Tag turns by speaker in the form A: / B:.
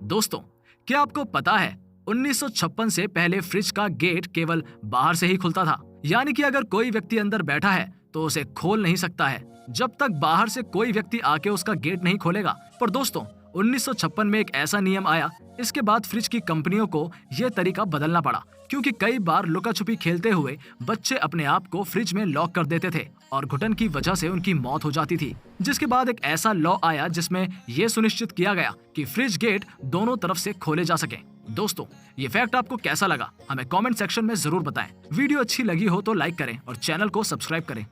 A: दोस्तों, क्या आपको पता है 1956 से पहले फ्रिज का गेट केवल बाहर से ही खुलता था, यानी कि अगर कोई व्यक्ति अंदर बैठा है तो उसे खोल नहीं सकता है जब तक बाहर से कोई व्यक्ति आके उसका गेट नहीं खोलेगा। पर दोस्तों, 1956 में एक ऐसा नियम आया, इसके बाद फ्रिज की कंपनियों को यह तरीका बदलना पड़ा, क्योंकि कई बार लुका छुपी खेलते हुए बच्चे अपने आप को फ्रिज में लॉक कर देते थे और घुटन की वजह से उनकी मौत हो जाती थी। जिसके बाद एक ऐसा लॉ आया जिसमें यह सुनिश्चित किया गया कि फ्रिज गेट दोनों तरफ से खोले जा सके। दोस्तों, ये फैक्ट आपको कैसा लगा हमें कमेंट सेक्शन में जरूर बताएं। वीडियो अच्छी लगी हो तो लाइक करें और चैनल को सब्सक्राइब करें।